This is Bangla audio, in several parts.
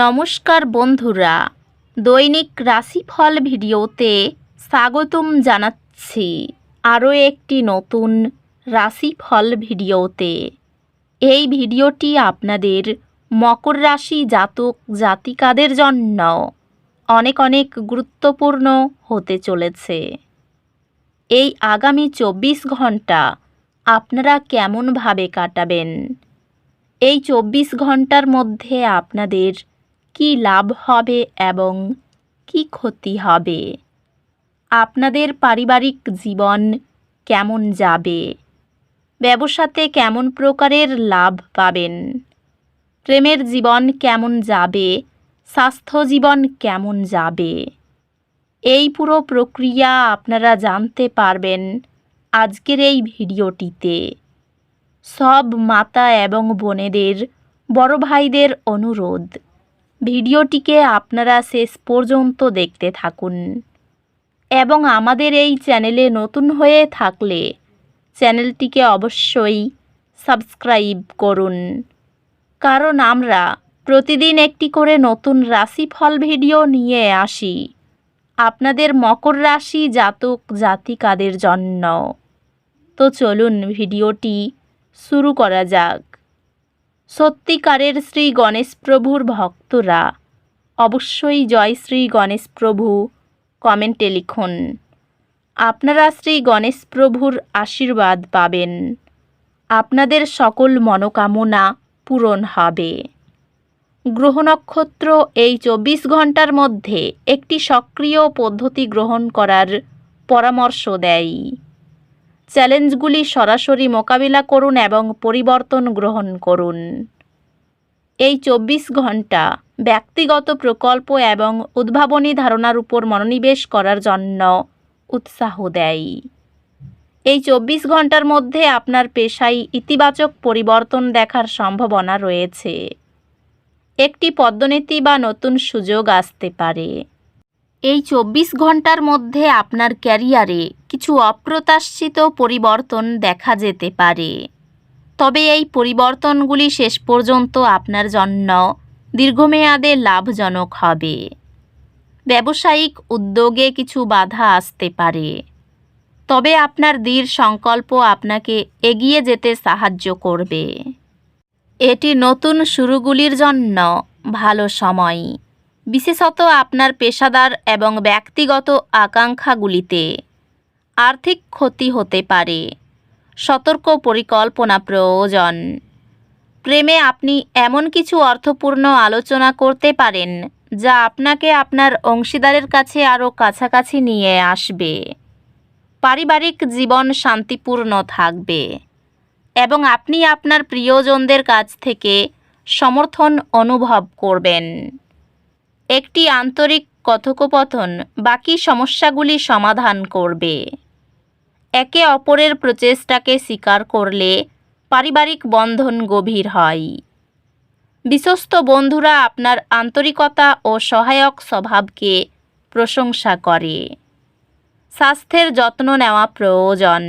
নমস্কার বন্ধুরা, দৈনিক রাশিফল ভিডিওতে স্বাগতম জানাচ্ছি আরও একটি নতুন রাশিফল ভিডিওতে। এই ভিডিওটি আপনাদের মকর রাশি জাতক জাতিকাদের জন্য অনেক অনেক গুরুত্বপূর্ণ হতে চলেছে। এই আগামী 24 ঘন্টা আপনারা কেমনভাবে কাটাবেন? এই 24 ঘন্টার মধ্যে আপনাদের কি লাভ হবে এবং কি ক্ষতি হবে? আপনাদের পারিবারিক জীবন কেমন যাবে? ব্যবসাতে কেমন প্রকারের লাভ পাবেন? প্রেমের জীবন কেমন যাবে? স্বাস্থ্য জীবন কেমন যাবে? এই পুরো প্রক্রিয়া আপনারা জানতে পারবেন আজকের এই ভিডিওটিতে। সব মাতা এবং বোনেদের, বড় ভাইদের অনুরোধ, ভিডিওটিকে আপনারা শেষ পর্যন্ত দেখতে থাকুন এবং আমাদের এই চ্যানেলে নতুন হয়ে থাকলে চ্যানেলটিকে অবশ্যই সাবস্ক্রাইব করুন, কারণ আমরা প্রতিদিন একটি করে নতুন রাশিফল ভিডিও নিয়ে আসি আপনাদের মকর রাশি জাতক জাতিকাদের জন্য। তো চলুন ভিডিওটি শুরু করা যাক। সত্যিকারের শ্রী গণেশ প্রভুর ভক্তরা অবশ্যই জয় শ্রী গণেশ প্রভু কমেন্টে লিখুন। আপনারা শ্রী গণেশ প্রভুর আশীর্বাদ পাবেন, আপনাদের সকল মনোকামনা পূরণ হবে। গ্রহ নক্ষত্র এই 24 ঘন্টার মধ্যে একটি সক্রিয় পদ্ধতি গ্রহণ করার পরামর্শ দেয়। চ্যালেঞ্জগুলি সরাসরি মোকাবিলা করুন এবং পরিবর্তন গ্রহণ করুন। এই 24 ঘন্টা ব্যক্তিগত প্রকল্প এবং উদ্ভাবনী ধারণার উপর মনোনিবেশ করার জন্য উৎসাহ দেয়। এই 24 ঘন্টার মধ্যে আপনার পেশায় ইতিবাচক পরিবর্তন দেখার সম্ভাবনা রয়েছে। একটি পদোন্নতি বা নতুন সুযোগ আসতে পারে। এই 24 ঘন্টার মধ্যে আপনার ক্যারিয়ারে কিছু অপ্রত্যাশিত পরিবর্তন দেখা যেতে পারে, তবে এই পরিবর্তনগুলি শেষ পর্যন্ত আপনার জন্য দীর্ঘমেয়াদে লাভজনক হবে। ব্যবসায়িক উদ্যোগে কিছু বাধা আসতে পারে, তবে আপনার দৃঢ় সংকল্প আপনাকে এগিয়ে যেতে সাহায্য করবে। এটি নতুন শুরুগুলির জন্য ভালো সময়, বিশেষত আপনার পেশাদার এবং ব্যক্তিগত আকাঙ্ক্ষাগুলিতে। আর্থিক ক্ষতি হতে পারে, সতর্ক পরিকল্পনা প্রয়োজন। প্রেমে আপনি এমন কিছু অর্থপূর্ণ আলোচনা করতে পারেন যা আপনাকে আপনার অংশীদারের কাছে আরও কাছাকাছি নিয়ে আসবে। পারিবারিক জীবন শান্তিপূর্ণ থাকবে এবং আপনি আপনার প্রিয়জনদের কাছ থেকে সমর্থন অনুভব করবেন। একটি আন্তরিক কথোপকথন বাকি সমস্যাগুলি সমাধান করবে। একে অপরের প্রচেষ্টাকে স্বীকার করলে পারিবারিক বন্ধন গভীর হয়। বিশ্বস্ত বন্ধুরা আপনার আন্তরিকতা ও সহায়ক স্বভাবকে প্রশংসা করে। স্বাস্থ্যের যত্ন নেওয়া প্রয়োজন,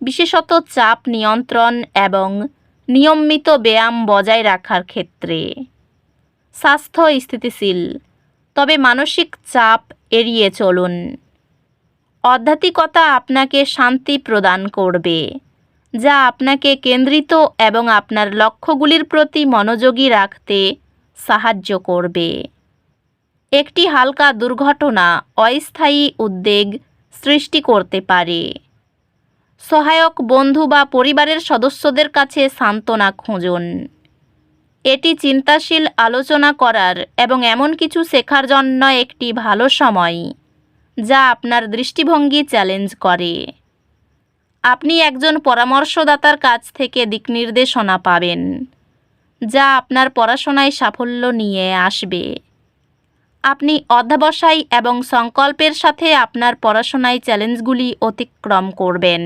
বিশেষত চাপ নিয়ন্ত্রণ এবং নিয়মিত ব্যায়াম বজায় রাখার ক্ষেত্রে। স্বাস্থ্য স্থিতিশীল, তবে মানসিক চাপ এড়িয়ে চলুন। আধ্যাত্মিকতা আপনাকে শান্তি প্রদান করবে, যা আপনাকে কেন্দ্রিত এবং আপনার লক্ষ্যগুলির প্রতি মনোযোগী রাখতে সাহায্য করবে। একটি হালকা দুর্ঘটনা অস্থায়ী উদ্বেগ সৃষ্টি করতে পারে। সহায়ক বন্ধু বা পরিবারের সদস্যদের কাছে সান্ত্বনা খুঁজুন। এটি চিন্তাশীল আলোচনা করার এবং এমন কিছু শেখার জন্য একটি ভালো সময় যা আপনার দৃষ্টিভঙ্গি চ্যালেঞ্জ করে। আপনি একজন পরামর্শদাতার কাছ থেকে দিকনির্দেশনা পাবেন, যা আপনার পড়াশোনায় সাফল্য নিয়ে আসবে। আপনি অধ্যবসায় এবং সংকল্পের সাথে আপনার পড়াশোনায় চ্যালেঞ্জগুলি অতিক্রম করবেন।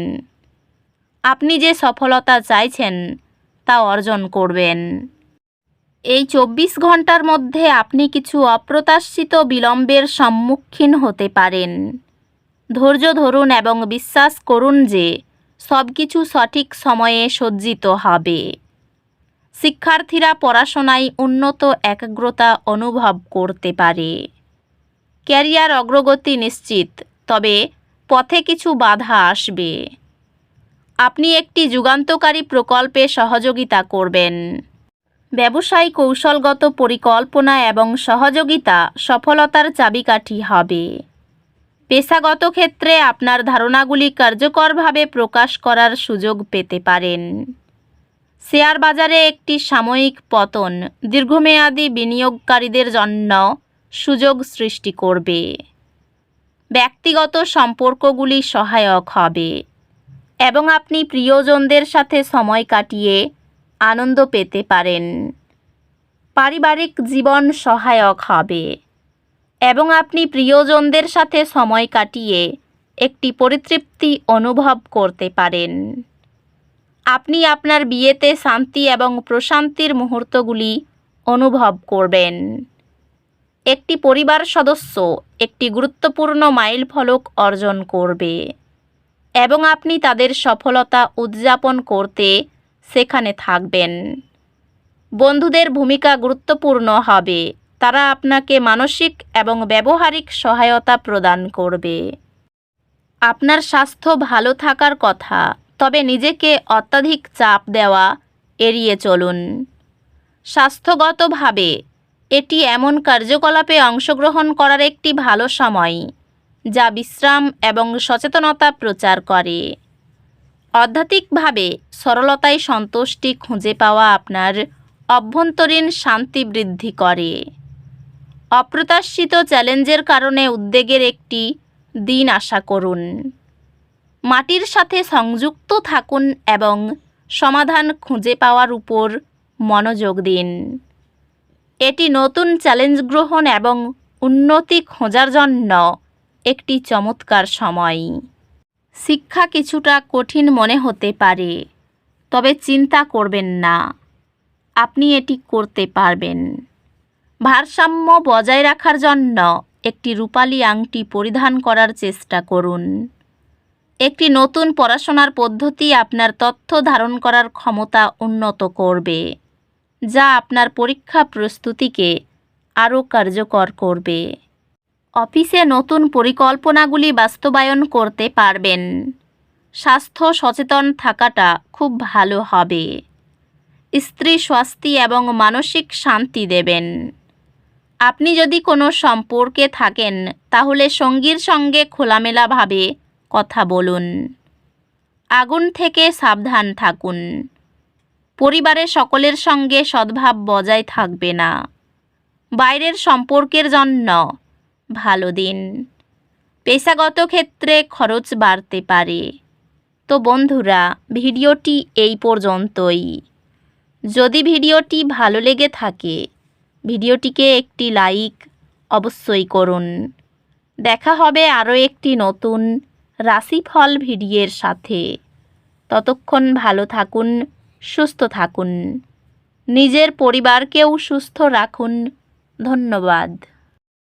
আপনি যে সফলতা চাইছেন তা অর্জন করবেন। এই 24 ঘন্টার মধ্যে আপনি কিছু অপ্রত্যাশিত বিলম্বের সম্মুখীন হতে পারেন। ধৈর্য ধরুন এবং বিশ্বাস করুন যে সব কিছু সঠিক সময়ে সজ্জিত হবে। শিক্ষার্থীরা পড়াশোনায় উন্নত একাগ্রতা অনুভব করতে পারে। ক্যারিয়ার অগ্রগতি নিশ্চিত, তবে পথে কিছু বাধা আসবে। আপনি একটি যুগান্তকারী প্রকল্পে সহযোগিতা করবেন। ব্যবসায় কৌশলগত পরিকল্পনা এবং সহযোগিতা সফলতার চাবিকাঠি হবে। পেশাগত ক্ষেত্রে আপনার ধারণাগুলি কার্যকরভাবে প্রকাশ করার সুযোগ পেতে পারেন। শেয়ার বাজারে একটি সাময়িক পতন দীর্ঘমেয়াদী বিনিয়োগকারীদের জন্য সুযোগ সৃষ্টি করবে। ব্যক্তিগত সম্পর্কগুলি সহায়ক হবে এবং আপনি প্রিয়জনদের সাথে সময় কাটিয়ে আনন্দ পেতে পারেন। পারিবারিক জীবন সহায়ক হবে এবং আপনি প্রিয়জনদের সাথে সময় কাটিয়ে একটি পরিতৃপ্তি অনুভব করতে পারেন। আপনি আপনার বিয়েতে শান্তি এবং প্রশান্তির মুহূর্তগুলি অনুভব করবেন। একটি পরিবার সদস্য একটি গুরুত্বপূর্ণ মাইলফলক অর্জন করবে এবং আপনি তাদের সফলতা উদযাপন করতে সেখানে থাকবেন। বন্ধুদের ভূমিকা গুরুত্বপূর্ণ হবে, তারা আপনাকে মানসিক এবং ব্যবহারিক সহায়তা প্রদান করবে। আপনার স্বাস্থ্য ভালো থাকার কথা, তবে নিজেকে অত্যাধিক চাপ দেওয়া এড়িয়ে চলুন। স্বাস্থ্যগতভাবে এটি এমন কার্যকলাপে অংশগ্রহণ করার একটি ভালো সময় যা বিশ্রাম এবং সচেতনতা প্রচার করে। আধ্যাত্মিকভাবে সরলতায় সন্তুষ্টি খুঁজে পাওয়া আপনার অভ্যন্তরীণ শান্তি বৃদ্ধি করে। অপ্রত্যাশিত চ্যালেঞ্জের কারণে উদ্বেগের একটি দিন আশা করুন। মাটির সাথে সংযুক্ত থাকুন এবং সমাধান খুঁজে পাওয়ার উপর মনোযোগ দিন। এটি নতুন চ্যালেঞ্জ গ্রহণ এবং উন্নতি খোঁজার জন্য একটি চমৎকার সময়। শিক্ষা কিছুটা কঠিন মনে হতে পারে, তবে চিন্তা করবেন না, আপনি এটি করতে পারবেন। ভারসাম্য বজায় রাখার জন্য একটি রূপালী আংটি পরিধান করার চেষ্টা করুন। একটি নতুন পড়াশোনার পদ্ধতি আপনার তথ্য ধারণ করার ক্ষমতা উন্নত করবে, যা আপনার পরীক্ষা প্রস্তুতিকে আরও কার্যকর করবে। অফিসে নতুন পরিকল্পনাগুলি বাস্তবায়ন করতে পারবেন। স্বাস্থ্য সচেতন থাকাটা খুব ভালো হবে। স্ত্রী স্বাস্থ্য এবং মানসিক শান্তি দেবেন। আপনি যদি কোনো সম্পর্কে থাকেন তাহলে সঙ্গীর সঙ্গে খোলামেলাভাবে কথা বলুন। আগুন থেকে সাবধান থাকুন। পরিবারের সকলের সঙ্গে সদ্ভাব বজায় থাকবে না। বাইরের সম্পর্কের জন্য ভালো দিন। পেশাগত ক্ষেত্রে খরচ বাড়তে পারে। তো বন্ধুরা, ভিডিওটি এই পর্যন্তই। যদি ভিডিওটি ভালো লেগে থাকে ভিডিওটিকে একটি লাইক অবশ্যই করুন। দেখা হবে আরও একটি নতুন রাশিফল ভিডিওর সাথে। ততক্ষণ ভালো থাকুন, সুস্থ থাকুন, নিজের পরিবারকেও সুস্থ রাখুন। ধন্যবাদ।